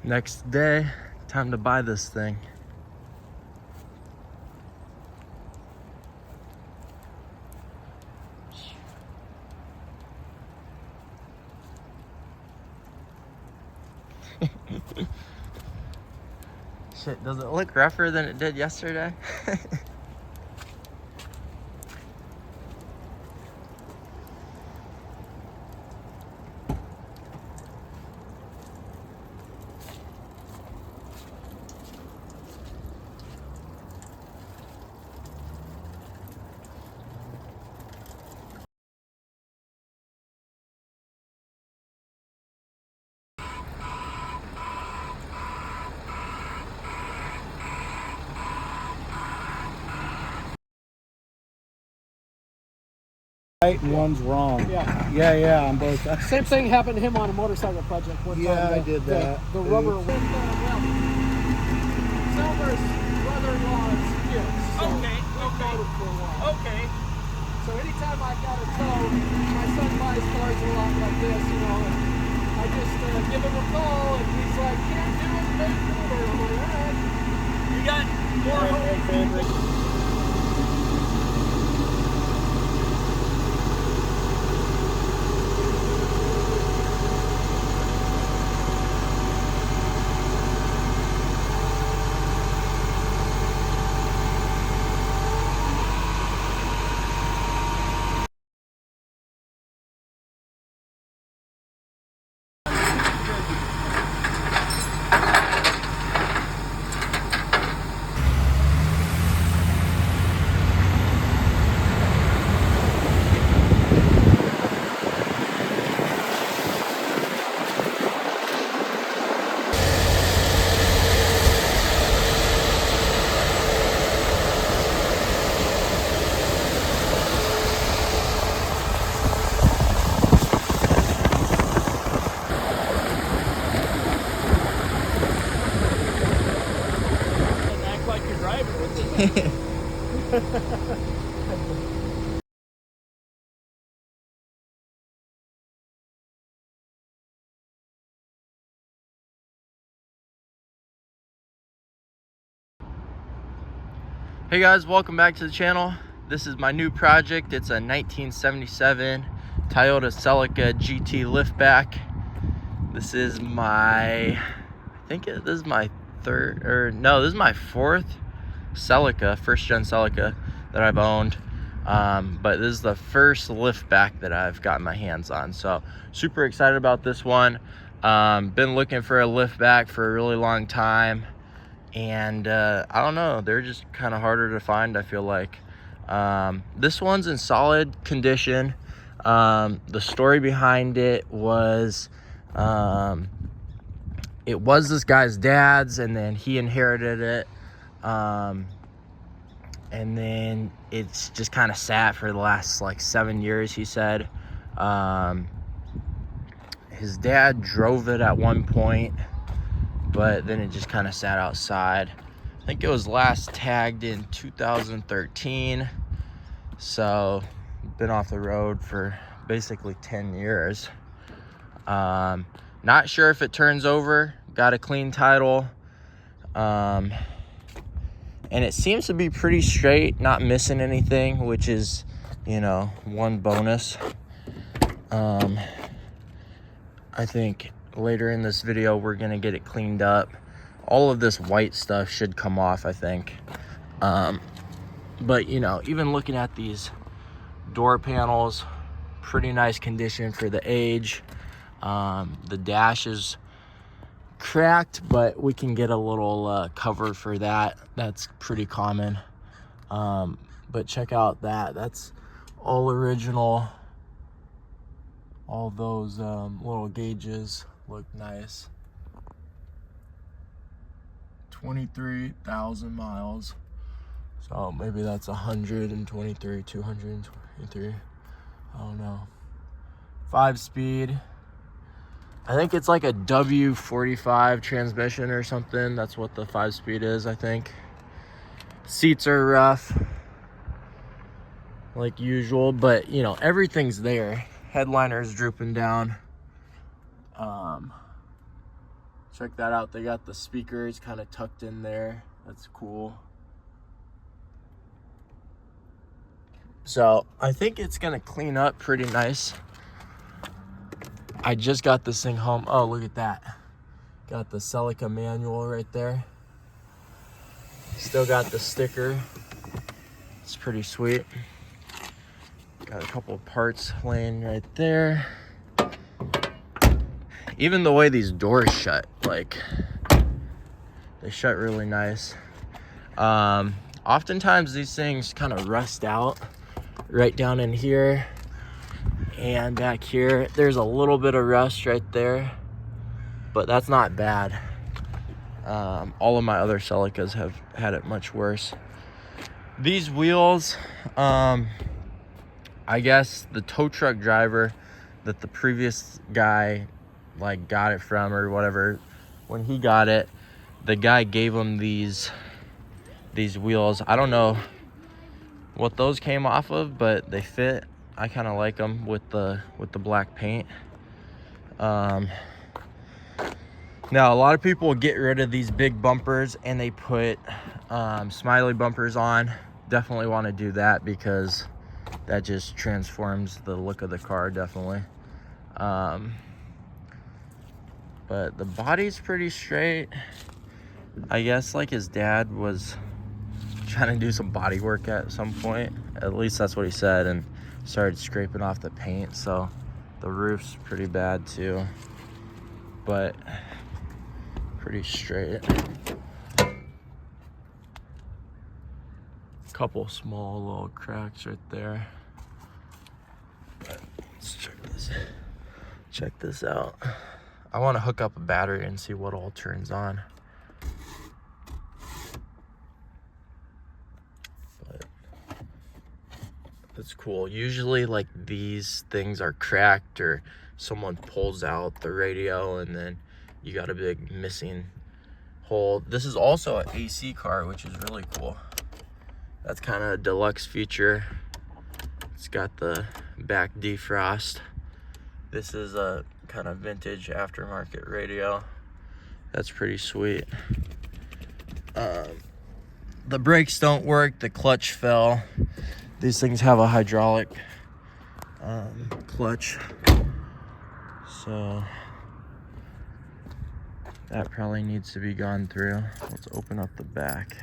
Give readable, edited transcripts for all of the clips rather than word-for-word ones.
Next day, time to buy this thing. Shit, does it look rougher than it did yesterday? Right and one's wrong. Yeah, on both sides. Same thing happened to him on a motorcycle project one time. I did that. The rubber went Selmer's brother-in-law's kids. So Okay. for a while. Okay. So anytime I got a tow, my son buys cars a lot like this, you know, and I just give him a call, and he's like, can't do it, make Uber. I'm like, all right. You got more hope. Act like you're driving with it. Hey guys, welcome back to the channel. This is my new project. It's a 1977 Toyota Celica GT Liftback. This is my, this is my this is my fourth Celica, first gen Celica that I've owned. But this is the first liftback that I've gotten my hands on. So super excited about this one. Been looking for a liftback for a really long time. And I don't know, they're just kind of harder to find, I feel like. This one's in solid condition. The story behind it was this guy's dad's, and then he inherited it, and then it's just kind of sat for the last like 7 years, he said. His dad drove it at one point, but then it just kind of sat outside. I think it was last tagged in 2013, so been off the road for basically 10 years. Not sure if it turns over. Got a clean title, and it seems to be pretty straight, not missing anything, which is, you know, one bonus. I think later in this video we're gonna get it cleaned up. All of this white stuff should come off, I think. But you know, even looking at these door panels, pretty nice condition for the age. The dash is cracked, but we can get a little cover for that. That's pretty common. But check out that's all original. All those little gauges look nice. 23,000 miles. So maybe that's 123, 223. I don't know. 5-speed. I think it's like a W45 transmission or something. That's what the 5-speed is, I think. Seats are rough, like usual, but you know, everything's there. Headliner's drooping down. So Check that out. They got the speakers kind of tucked in there. That's cool. So I think it's gonna clean up pretty nice. I just got this thing home. Oh, look at that. Got the Celica manual right there. Still got the sticker. It's pretty sweet. Got a couple of parts laying right there. Even the way these doors shut, like, they shut really nice. Oftentimes these things kind of rust out right down in here and back here. There's a little bit of rust right there, but that's not bad. All of my other Celicas have had it much worse. These wheels, I guess the tow truck driver that the previous guy like got it from or whatever, when he got it, the guy gave him these wheels. I don't know what those came off of, but they fit. I kind of like them with the black paint. Now a lot of people get rid of these big bumpers and they put smiley bumpers on. Definitely want to do that because that just transforms the look of the car, definitely. But the body's pretty straight. I guess like his dad was trying to do some body work at some point. At least that's what he said, and started scraping off the paint. So the roof's pretty bad too, but pretty straight. Couple small little cracks right there. But let's check this out. I want to hook up a battery and see what all turns on. But that's cool. Usually like these things are cracked or someone pulls out the radio and then you got a big missing hole. This is also an AC car, which is really cool. That's kind of a deluxe feature. It's got the back defrost. This is a kind of vintage aftermarket radio. That's pretty sweet. The brakes don't work. The clutch fell. These things have a hydraulic clutch. So that probably needs to be gone through. Let's open up the back.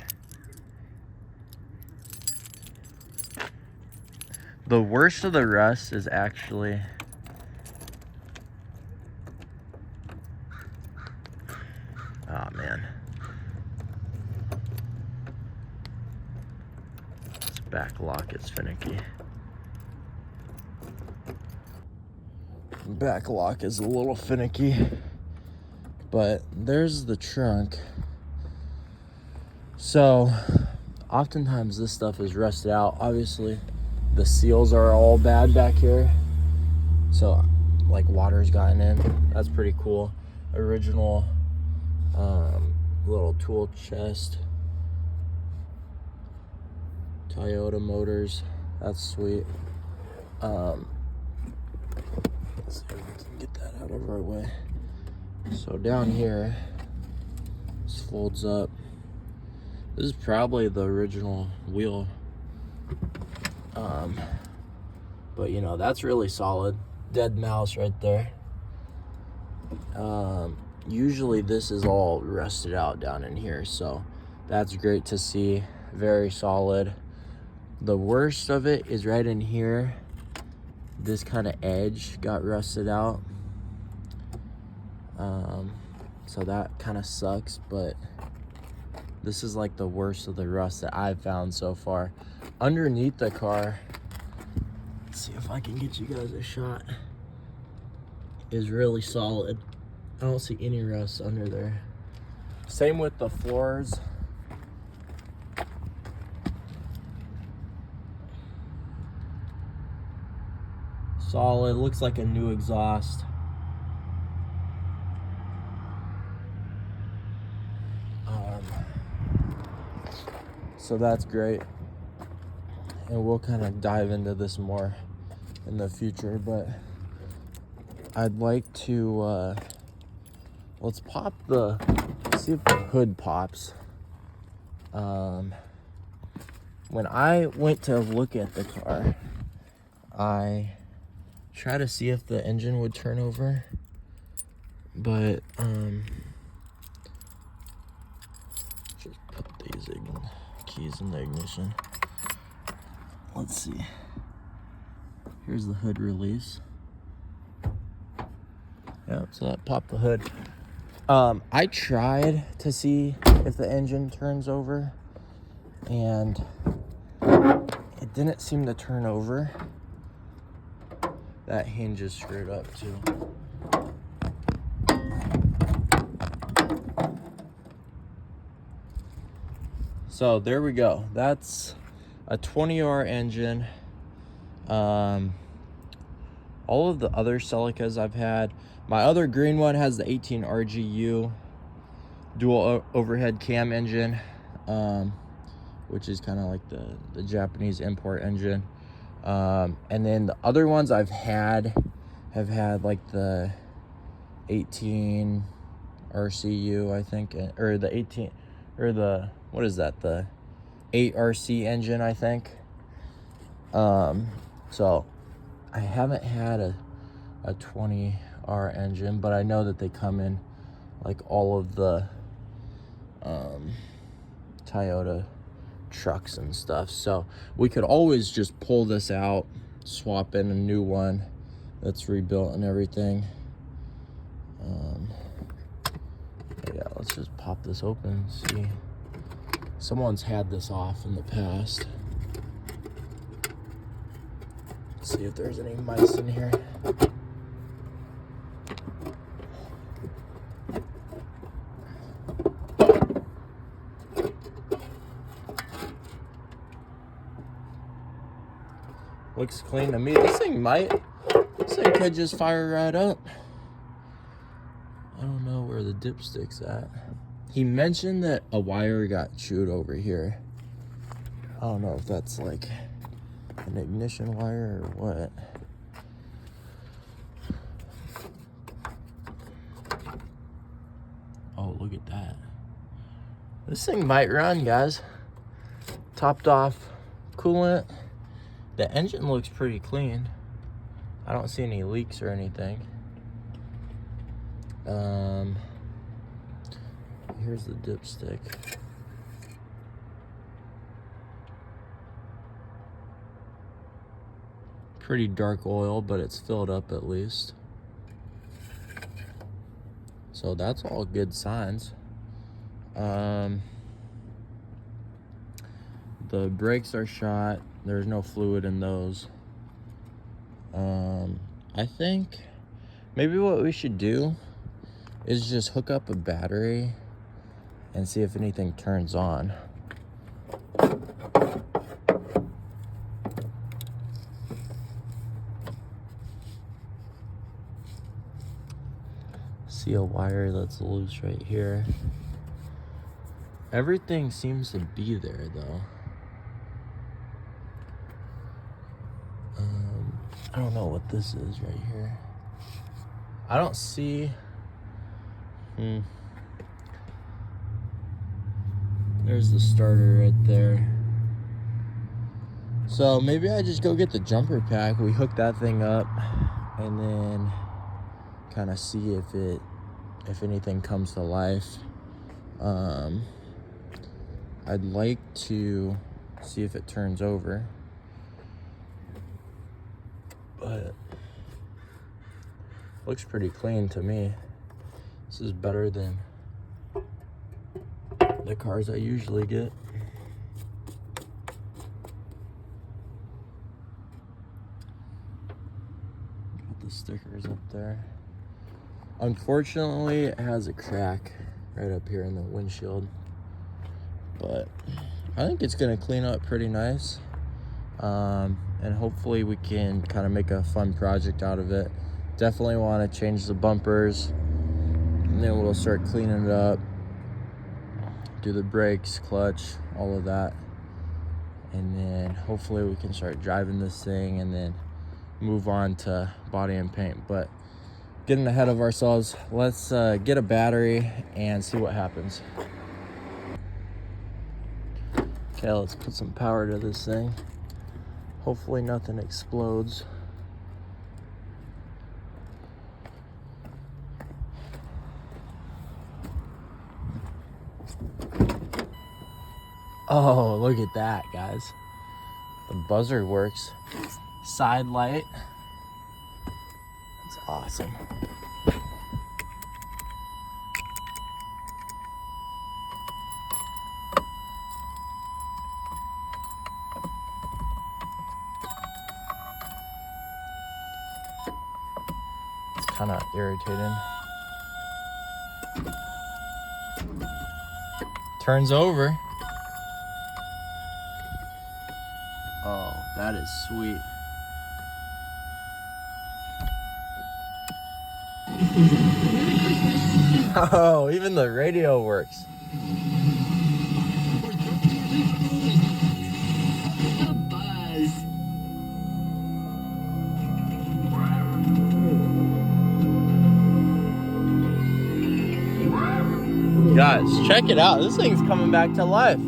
The worst of the rust is actually oh man, this back lock is finicky. Back lock is a little finicky, but there's the trunk. So oftentimes this stuff is rusted out. Obviously the seals are all bad back here, so like water's gotten in. That's pretty cool. Original little tool chest, Toyota Motors. That's sweet. Let's see if we can get that out of our way. So down here, this folds up. This is probably the original wheel. But you know, that's really solid. Dead mouse right there. Usually this is all rusted out down in here, so that's great to see. Very solid. The worst of it is right in here. This kind of edge got rusted out. So that kind of sucks, but this is like the worst of the rust that I've found so far. Underneath the car, let's see if I can get you guys a shot, is really solid. I don't see any rust under there. Same with the floors. Solid, looks like a new exhaust. So that's great. And we'll kind of dive into this more in the future, but I'd like to let's see if the hood pops. When I went to look at the car, I tried to see if the engine would turn over, but just put these keys in the ignition. Let's see. Here's the hood release. Yep, so that popped the hood. I tried to see if the engine turns over, and it didn't seem to turn over. That hinge is screwed up too. So there we go. That's a 20R engine. All of the other Celicas I've had, my other green one has the 18 RGU dual overhead cam engine, which is kind of like the Japanese import engine. And then the other ones I've had have had like the 18 RCU, I think, or the 18, or the, what is that, the 8 RC engine, I think. So I haven't had a 20R engine, but I know that they come in like all of the Toyota trucks and stuff. So we could always just pull this out, swap in a new one that's rebuilt and everything. Yeah, let's just pop this open and see. Someone's had this off in the past. Let's see if there's any mice in here. Looks clean to me. This thing could just fire right up. I don't know where the dipstick's at. He mentioned that a wire got chewed over here. I don't know if that's like an ignition wire or what. Oh, look at that. This thing might run, guys. Topped off coolant. The engine looks pretty clean. I don't see any leaks or anything. Here's the dipstick. Pretty dark oil, but it's filled up at least. So that's all good signs. The brakes are shot. There's no fluid in those. I think maybe what we should do is just hook up a battery and see if anything turns on. See a wire that's loose right here. Everything seems to be there though. I don't know what this is right here. I don't see. There's the starter right there. So maybe I just go get the jumper pack. We hook that thing up and then kind of see if anything comes to life. I'd like to see if it turns over. But looks pretty clean to me. This is better than the cars I usually get. Got the stickers up there. Unfortunately, it has a crack right up here in the windshield, but I think it's gonna clean up pretty nice. And hopefully we can kind of make a fun project out of it. Definitely want to change the bumpers, and then we'll start cleaning it up, do the brakes, clutch, all of that, and then hopefully we can start driving this thing and then move on to body and paint. But getting ahead of ourselves. Let's get a battery and see what happens. Okay, let's put some power to this thing. Hopefully nothing explodes. Oh, look at that, guys. The buzzer works. Side light. That's awesome. It's kind of irritating. Turns over. Oh, that is sweet. Oh, even the radio works. Guys, check it out. This thing's coming back to life.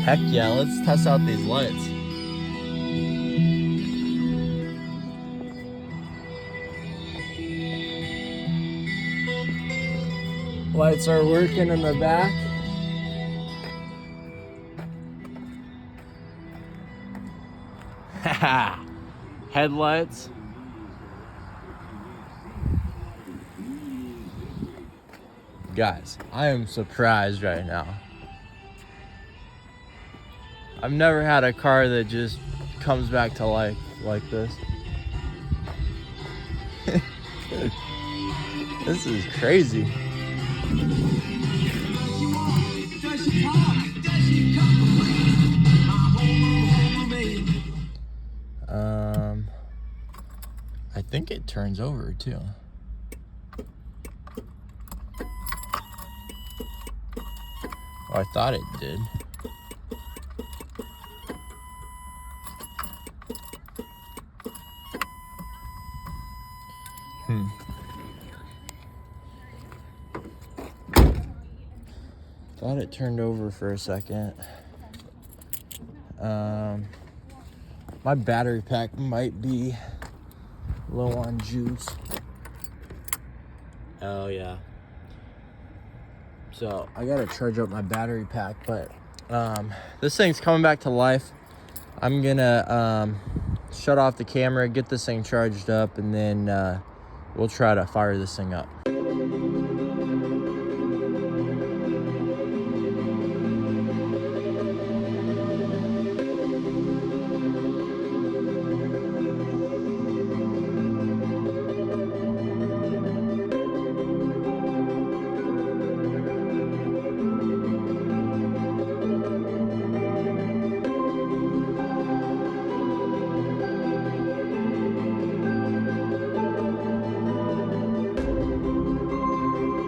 Heck yeah, let's test out these lights. Lights are working in the back. Haha. Headlights. Guys, I am surprised right now. I've never had a car that just comes back to life like this. This is crazy. I think it turns over too. Oh, I thought it did. Thought it turned over for a second. My battery pack might be low on juice. Oh yeah. So I gotta charge up my battery pack, but this thing's coming back to life. I'm gonna shut off the camera, get this thing charged up, and then we'll try to fire this thing up.